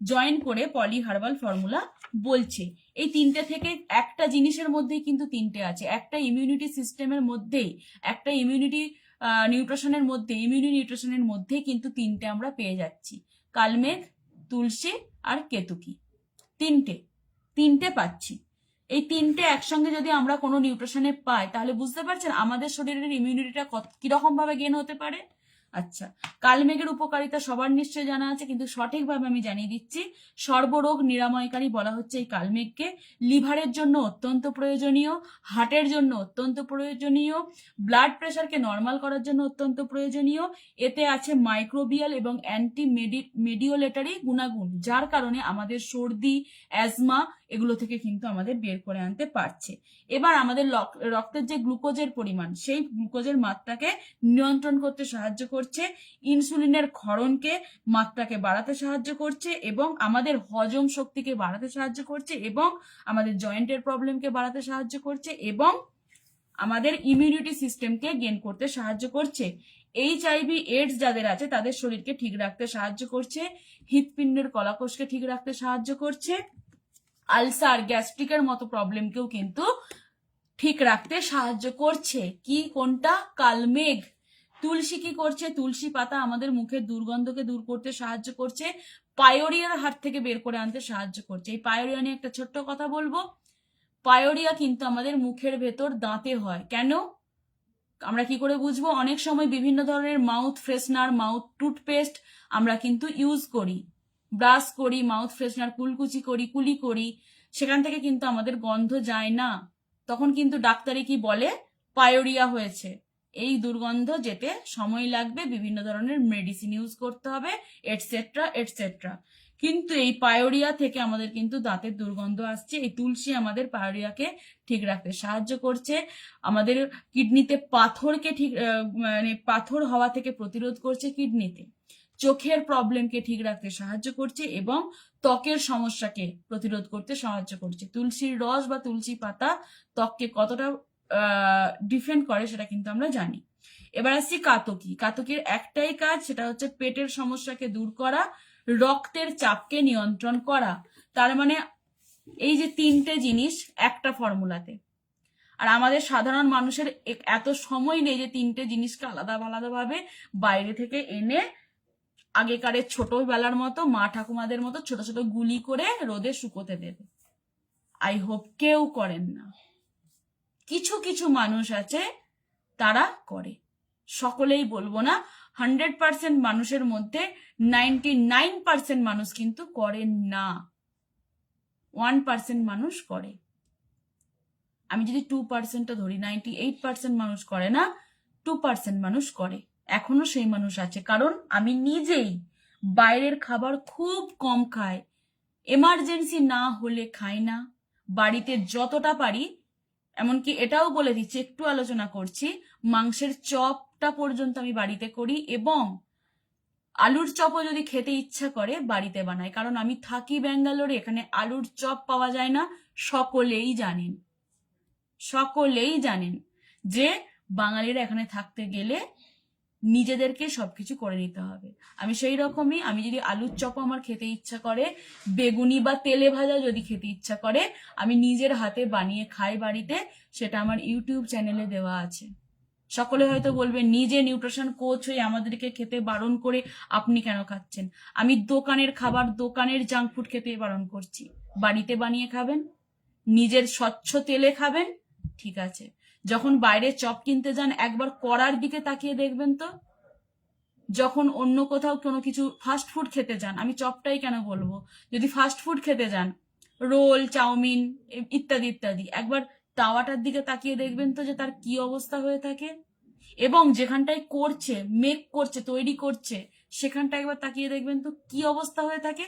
জয়েন করে পলি হার্বাল ফর্মুলা বলছে। এই তিনটে থেকে একটা জিনিসের মধ্যেই কিন্তু তিনটে আছে, একটা ইমিউনিটি সিস্টেমের মধ্যেই, একটা ইমিউনিটি নিউট্রিশনের মধ্যে, ইমিউনি নিউট্রিশনের মধ্যেই কিন্তু তিনটে আমরা পেয়ে যাচ্ছি, কালমেঘ, তুলসী আর কেতুকি। তিনটে পাচ্ছি। এই তিনটে একসঙ্গে যদি আমরা কোনো নিউট্রিশনে পাই, তাহলে বুঝতে পারছেন আমাদের শরীরের ইমিউনিটিটা কিরকম ভাবে গেন হতে পারে। আচ্ছা, কালমেঘের উপকারিতা সবার নিশ্চয় জানা আছে, কিন্তু সঠিকভাবে আমি জানিয়ে দিচ্ছি। সর্বরোগ নিরাময়কারী বলা হচ্ছে এই কালমেঘকে। লিভারের জন্য অত্যন্ত প্রয়োজনীয়, হার্টের জন্য অত্যন্ত প্রয়োজনীয়, ব্লাড প্রেশারকে নর্মাল করার জন্য অত্যন্ত প্রয়োজনীয়। এতে আছে মাইক্রোবিয়াল এবং অ্যান্টি মেডিওলেটারি গুণাগুণ, যার কারণে আমাদের সর্দি, অ্যাজমা এগুলো থেকে কিন্তু আমাদের বের করে আনতে পারছে। এবার আমাদের রক্তের যে গ্লুকোজের পরিমাণ, সেই গ্লুকোজের মাত্রাকে নিয়ন্ত্রণ করতে সাহায্য করছে, ইনসুলিনের ক্ষরণকে মাত্রাকে বাড়াতে সাহায্য করছে, এবং আমাদের হজম শক্তিকে বাড়াতে সাহায্য করছে, এবং আমাদের জয়েন্টের প্রবলেমকে বাড়াতে সাহায্য করছে, এবং আমাদের ইমিউনিটি সিস্টেমকে গেইন করতে সাহায্য করছে। HIV AIDS যাদের আছে তাদের শরীরকে ঠিক রাখতে সাহায্য করছে, হৃৎপিণ্ডের কলাকোষকে ঠিক রাখতে সাহায্য করছে, আলসার, গ্যাস্ট্রিকের মতো প্রবলেমকেও কিন্তু ঠিক রাখতে সাহায্য করছে। কি, কোনটা? কালমেঘ। তুলসী কি করছে? তুলসী পাতা আমাদের মুখের দুর্গন্ধকে দূর করতে সাহায্য করছে, পায়োরিয়ার হাত থেকে বের করে আনতে সাহায্য করছে। এই পায়োরিয়া নিয়ে একটা ছোট্ট কথা বলবো। পায়োরিয়া কিন্তু আমাদের মুখের ভেতর দাঁতে হয়। কেন? আমরা কি করে বুঝবো? অনেক সময় বিভিন্ন ধরনের মাউথ ফ্রেশনার, মাউথ টুথপেস্ট আমরা কিন্তু ইউজ করি, ব্রাশ করি, মাউথ ফ্রেশনার, কুলকুচি করি, কুলি করি, সেখান থেকে কিন্তু আমাদের গন্ধ যায় না। তখন কিন্তু ডাক্তারে কি বলে? পায়োরিয়া হয়েছে। এই দুর্গন্ধ যেতে সময় লাগবে, বিভিন্ন ধরনের মেডিসিন ইউজ করতে হবে, এটসেট্রা এটসেট্রা। কিন্তু এই পায়োরিয়া থেকে আমাদের কিন্তু দাঁতের দুর্গন্ধ আসছে। এই তুলসী আমাদের পায়োরিয়াকে ঠিক রাখতে সাহায্য করছে, আমাদের কিডনিতে পাথরকে ঠিক, মানে পাথর হওয়া থেকে প্রতিরোধ করছে কিডনিতে, চোখের প্রবলেমকে ঠিক রাখতে সাহায্য করছে, এবং ত্বকের সমস্যাকে প্রতিরোধ করতে সাহায্য করছে। তুলসীর রস বা তুলসী পাতা ত্বককে কতটা ডিফেন্ড করে সেটা কিন্তু আমরা জানি। এবার আসছি কাতকি। কাতকির একটাই কাজ, সেটা হচ্ছে পেটের সমস্যাকে দূর করা, রক্তের চাপকে নিয়ন্ত্রণ করা। তার মানে এই যে তিনটে জিনিস একটা ফর্মুলাতে, আর আমাদের সাধারণ মানুষের এত সময় নেই যে তিনটে জিনিসকে আলাদা আলাদাভাবে বাইরে থেকে এনে আগেকারের ছোটবেলার মতো মা ঠাকুমাদের মতো ছোট ছোট গুলি করে রোদে শুকোতে দেবে। আই হোপ কেউ করেন না। কিছু কিছু মানুষ আছে তারা করে, সকলেই বলবো না। 100% মানুষের মধ্যে 99% মানুষ কিন্তু করেন না, 1% মানুষ করে। আমি যদি 2%টা ধরি, 98% মানুষ করে না, 2% মানুষ করে। এখনো সেই মানুষ আছে, কারণ আমি নিজেই বাইরের খাবার খুব কম খাই, এমার্জেন্সি না হলে খাই না, বাড়িতে যতটা পারি। এমনকি এটাও বলে দিচ্ছি, একটু আলোচনা করছি, মাংসের চপটা পর্যন্ত আমি বাড়িতে করি, এবং আলুর চপও যদি খেতে ইচ্ছা করে বাড়িতে বানাই, কারণ আমি থাকি ব্যাঙ্গালোরে, এখানে আলুর চপ পাওয়া যায় না। সকলেই জানেন, সকলেই জানেন যে বাঙালিরা এখানে থাকতে গেলে নিজেদেরকে সবকিছু করে নিতে হবে। আমি সেই রকমই, আমি যদি আলুর চপও আমার খেতে ইচ্ছা করে, বেগুনি বা তেলে ভাজা যদি খেতে ইচ্ছা করে, আমি নিজের হাতে বানিয়ে খাই বাড়িতে, সেটা আমার ইউটিউব চ্যানেলে দেওয়া আছে। সকলে হয়তো বলবে, নিজে নিউট্রিশন কোচ হয়ে আমাদেরকে খেতে বারণ করে আপনি কেন খাচ্ছেন? আমি দোকানের খাবার, দোকানের জাঙ্ক ফুড খেতে বারণ করছি। বাড়িতে বানিয়ে খাবেন, নিজের স্বচ্ছ তেলে খাবেন, ঠিক আছে। যখন বাইরে চপ কিনতে যান, একবার কড়ার দিকে তাকিয়ে দেখবেন তো। যখন অন্য কোথাও কোনো কিছু ফাস্ট ফুড খেতে যান, আমি চপটাই কেন বলবো, যদি ফাস্ট ফুড খেতে যান, রোল, চাউমিন ইত্যাদি ইত্যাদি, একবার তাওয়াটার দিকে তাকিয়ে দেখবেন তো যে তার কি অবস্থা হয়ে থাকে। এবং যেখানটায় করছে, মেক করছে, তৈরি করছে, সেখানটা একবার তাকিয়ে দেখবেন তো কি অবস্থা হয়ে থাকে।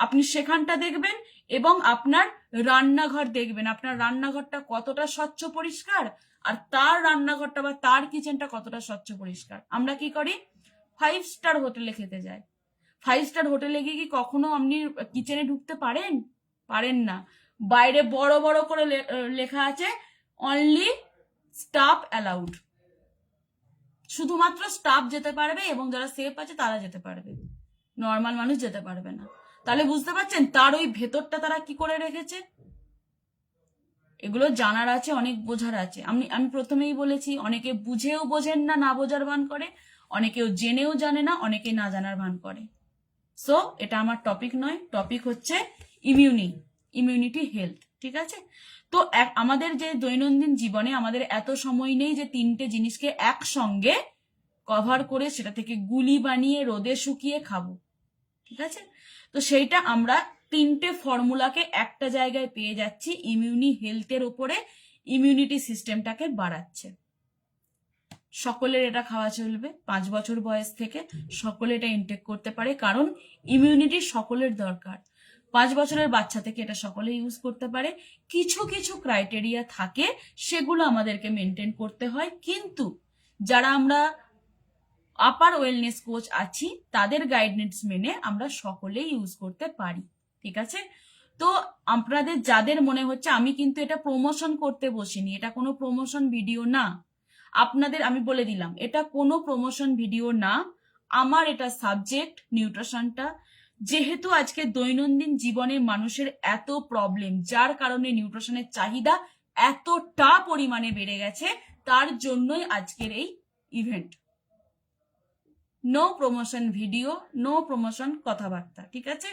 আপনি সেখানটা দেখবেন এবং আপনার রান্নাঘর দেখবেন, আপনার রান্নাঘরটা কতটা স্বচ্ছ পরিষ্কার, আর তার রান্নাঘরটা বা তার কিচেনটা কতটা স্বচ্ছ পরিষ্কার। আমরা কি করি? 5 স্টার হোটেলে খেতে যাই। 5 স্টার হোটেলে গিয়ে কি কখনো আপনি কিচেনে ঢুকতে পারেন? পারেন না। বাইরে বড় বড় করে লেখা আছে, অনলি স্টাফ অ্যালাউড। শুধুমাত্র স্টাফ যেতে পারবে এবং যারা সেফ আছে তারা যেতে পারবে, নর্মাল মানুষ যেতে পারবে না। তাহলে বুঝতে পারছেন তার ওই ভেতরটা তারা কি করে রেখেছে। এগুলো জানার আছে, অনেক বোঝার আছে। আমি প্রথমেই বলেছি, অনেকে বুঝেও বোঝেন না, না বোঝার ভান করে, অনেকেও জেনেও জানে না, অনেকে না জানার ভান করে। সো এটা আমার টপিক নয়, টপিক হচ্ছে ইমিউনিটি হেলথ, ঠিক আছে। তো আমাদের যে দৈনন্দিন জীবনে আমাদের এত সময় নেই যে 3টে জিনিসকে একসঙ্গে কভার করে সেটা থেকে গুলি বানিয়ে রোদে শুকিয়ে খাবো, ঠিক আছে। তো সেইটা আমরা 3টে ফর্মুলাকে একটা জায়গায় পেয়ে যাচ্ছি, ইমিউনি হেলথের উপরে ইমিউনিটি সিস্টেমটাকে বাড়াচ্ছে। সকলের এটা খাওয়া চলবে, 5 বছর বয়স থেকে সকলে এটা ইনটেক করতে পারে, কারণ ইমিউনিটি সকলের দরকার। 5 বছরের বাচ্চা থেকে এটা সকলে ইউজ করতে পারে। কিছু কিছু ক্রাইটেরিয়া থাকে, সেগুলো আমাদেরকে মেনটেন করতে হয়, কিন্তু যারা আমরা আপার ওয়েলনেস কোচ আছি তাদের গাইডেন্স মেনে আমরা সকলেই ইউজ করতে পারি, ঠিক আছে। তো আপনাদের যাদের মনে হচ্ছে, আমি কিন্তু এটা প্রমোশন করতে বসিনি, এটা কোনো প্রমোশন ভিডিও না। আপনাদের আমি বলে দিলাম, এটা কোনো প্রমোশন ভিডিও না। আমার এটা সাবজেক্ট নিউট্রিশনটা, যেহেতু আজকে দৈনন্দিন জীবনে মানুষের এত প্রবলেম, যার কারণে নিউট্রিশনের চাহিদা এতটা পরিমাণে বেড়ে গেছে, তার জন্যই আজকের এই event. No promotion video, no promotion কথাবার্তা, ঠিক আছে।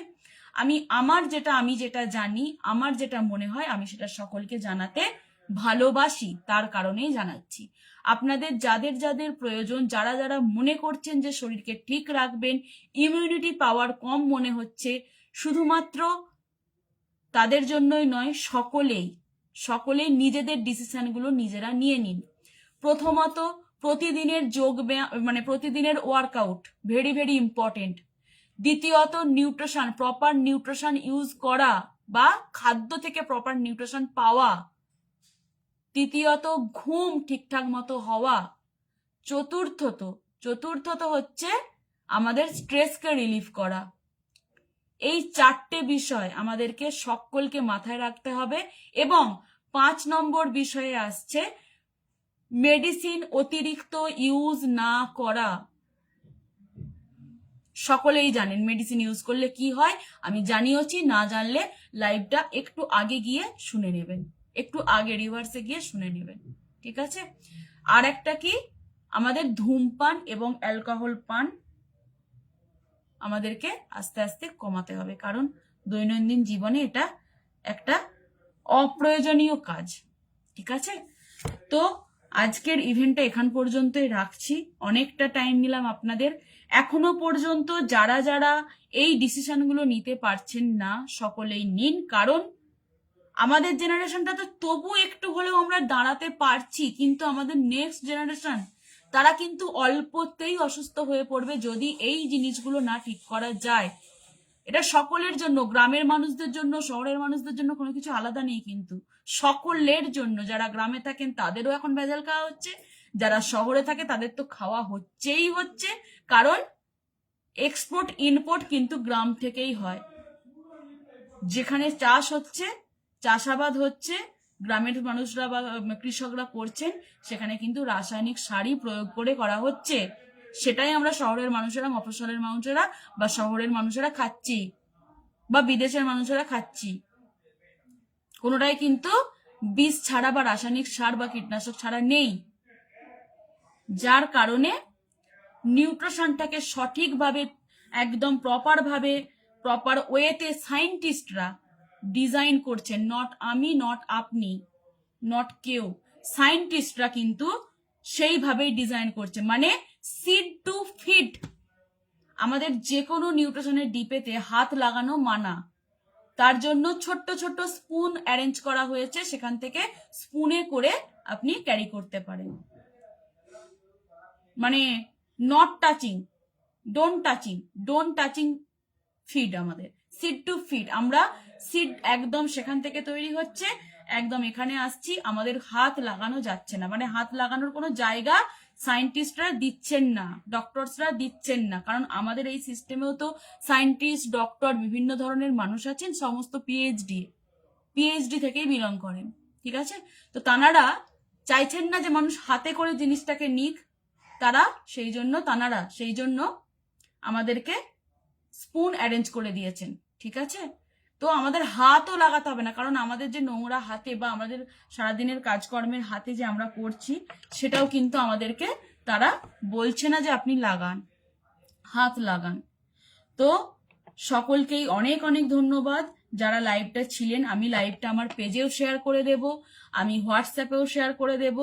আমি যেটা জানি, আমার যেটা মনে হয়, আমি সেটা সকলকে জানাতে ভালোবাসি, তার কারণেই জানাচ্ছি। আপনাদের যাদের যাদের প্রয়োজন, যারা যারা মনে করছেন যে শরীরকে ঠিক রাখবেন, ইমিউনিটি পাওয়ার কম মনে হচ্ছে, শুধুমাত্র তাদের জন্যই নয়, সকলেই নিজেদের ডিসিশনগুলো নিজেরা নিয়ে নিন। প্রথমত, প্রতিদিনের প্রতিদিনের ওয়ার্কআউট ভেরি ভেরি ইম্পর্টেন্ট। দ্বিতীয়ত, নিউট্রিশন, প্রপার নিউট্রিশন ইউজ করা বা খাদ্য থেকে প্রপার নিউট্রিশন পাওয়া। তৃতীয়ত, ঘুম ঠিকঠাক মতো হওয়া। চতুর্থত হচ্ছে আমাদের স্ট্রেসকে রিলিফ করা। এই 4টে বিষয় আমাদেরকে সকলকে মাথায় রাখতে হবে। এবং 5 নম্বর বিষয়ে আসছে মেডিসিন অতিরিক্ত ইউজ না করা। সকলেই জানেন মেডিসিন ইউজ করলে কি হয়, আমি জানিয়েছি, না জানলে লাইভটা একটু আগে গিয়ে শুনে নেবেন, একটু আগে রিভার্সে গিয়ে শুনে নেবেন, ঠিক আছে। আর একটা কি, আমাদের ধূমপান এবং অ্যালকোহল পান আমাদেরকে আস্তে আস্তে কমাতে হবে, কারণ দৈনন্দিন জীবনে এটা একটা অপ্রয়োজনীয় কাজ, ঠিক আছে। তো আজকের ইভেন্টটা এখান পর্যন্তই রাখছি, অনেকটা টাইম নিলাম আপনাদের। এখনো পর্যন্ত যারা যারা এই ডিসিশনগুলো নিতে পারছেন না, সকলেই নিন, কারণ আমাদের জেনারেশনটা তো তবু একটু হলেও আমরা দাঁড়াতে পারছি, কিন্তু আমাদের নেক্সট জেনারেশন তারা কিন্তু অল্পতেই অসুস্থ হয়ে পড়বে যদি এই জিনিসগুলো না ঠিক করা যায়। এটা সকলের জন্য, গ্রামের মানুষদের জন্য, শহরের মানুষদের জন্য কোনো কিছু আলাদা নেই, কিন্তু সকলের জন্য। যারা গ্রামে থাকেন তাদেরও এখন ভেজাল খাওয়া হচ্ছে, যারা শহরে থাকে তাদের তো খাওয়া হচ্ছেই হচ্ছে, কারণ এক্সপোর্ট ইম্পোর্ট কিন্তু গ্রাম থেকেই হয়। যেখানে চাষ হচ্ছে, চাষাবাদ হচ্ছে, গ্রামের মানুষরা বা কৃষকরা করছেন, সেখানে কিন্তু রাসায়নিক সারই প্রয়োগ করে করা হচ্ছে। সেটাই আমরা শহরের মানুষেরা, মফস্বলের মানুষেরা বা শহরের মানুষেরা খাচ্ছি, বা বিদেশের মানুষেরা খাচ্ছি। কোনোটাই কিন্তু বীজ ছাড়া বা রাসায়নিক সার বা কীটনাশক ছাড়া নেই, যার কারণে নিউট্রিশনটাকে সঠিকভাবে, একদম প্রপার ওয়েতে সায়েন্টিস্টরা ডিজাইন করছেন। নট আমি, নট আপনি, নট কেউ, সায়েন্টিস্টরা কিন্তু সেইভাবেই ডিজাইন করছে। মানে সিড টু ফিড। আমাদের যে কোনো নিউট্রিশনের ডিপেতে হাত লাগানো মানা, তার জন্য ছোট্ট ছোট্ট স্পুন অ্যারেঞ্জ করা হয়েছে, সেখান থেকে স্পুনে করে আপনি ক্যারি করতে পারেন। মানে not touching, don't touching feed. আমাদের সিড টু ফিড, আমরা সিড একদম সেখান থেকে তৈরি হচ্ছে, একদম এখানে আসছি, আমাদের হাত লাগানো যাচ্ছে না। মানে হাত লাগানোর কোনো জায়গা সায়েন্টিস্টরা দিচ্ছেন না, ডক্টরসরা দিচ্ছেন না, কারণ আমাদের এই সিস্টেমেও তো সায়েন্টিস্ট, ডক্টর, বিভিন্ন ধরনের মানুষ আছেন, সমস্ত পিএইচডি থেকেই বিলং করেন, ঠিক আছে? তো তানারা চাইছেন না যে মানুষ হাতে করে জিনিসটাকে নিক, তারা সেই জন্য আমাদেরকে স্পুন অ্যারেঞ্জ করে দিয়েছেন, ঠিক আছে? তো আমাদের হাতও লাগাতে হবে না, কারণ আমাদের যে নোংরা হাতে বা আমাদের সারাদিনের কাজকর্মের হাতে যে আমরা করছি, সেটাও কিন্তু আমাদেরকে তারা বলছে না যে আপনি লাগান, হাত লাগান। তো সকলকেই অনেক অনেক ধন্যবাদ যারা লাইভটা ছিলেন। আমি লাইভটা আমার পেজেও শেয়ার করে দেব, আমি হোয়াটসঅ্যাপেও শেয়ার করে দেব,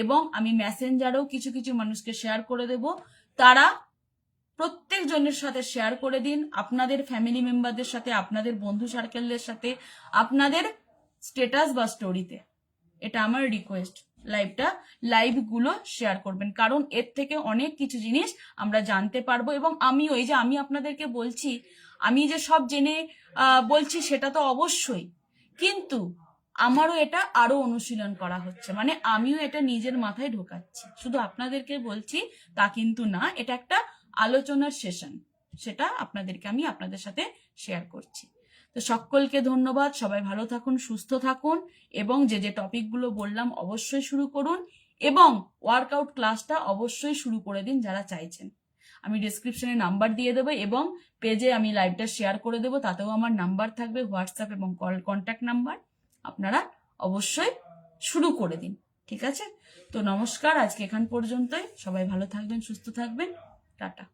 এবং আমি মেসেঞ্জারেও কিছু কিছু মানুষকে শেয়ার করে দেব। তারা প্রত্যেক জনের সাথে শেয়ার করে দিন, আপনাদের ফ্যামিলি মেম্বারদের সাথে, আপনাদের বন্ধু সার্কেলদের সাথে, আপনাদের স্ট্যাটাস বা স্টোরিতে। এটা আমার রিকোয়েস্ট, লাইভগুলো শেয়ার করবেন, কারণ এর থেকে অনেক কিছু জিনিস আমরা জানতে পারবো। এবং আমি আপনাদেরকে বলছি, আমি যে সব জেনে বলছি সেটা তো অবশ্যই, কিন্তু আমারও এটা আরো অনুশীলন করা হচ্ছে। মানে আমিও এটা নিজের মাথায় ঢোকাচ্ছি, শুধু আপনাদেরকে বলছি তা কিন্তু না। এটা একটা আলোচনার সেশন, সেটা আমি আপনাদের সাথে শেয়ার করছি। তো সকলকে ধন্যবাদ, সবাই ভালো থাকুন, সুস্থ থাকুন, এবং যে টপিকগুলো বললাম অবশ্যই শুরু করুন, এবং ওয়ার্কআউট ক্লাসটা অবশ্যই শুরু করে দিন যারা চাইছেন। আমি ডেসক্রিপশনে নাম্বার দিয়ে দেবো, এবং পেজে আমি লাইভটা শেয়ার করে দেবো, তাতেও আমার নাম্বার থাকবে, হোয়াটসঅ্যাপ এবং কন্ট্যাক্ট নাম্বার। আপনারা অবশ্যই শুরু করে দিন, ঠিক আছে? তো নমস্কার, আজকে এখান পর্যন্তই। সবাই ভালো থাকবেন, সুস্থ থাকবেন, টাটা।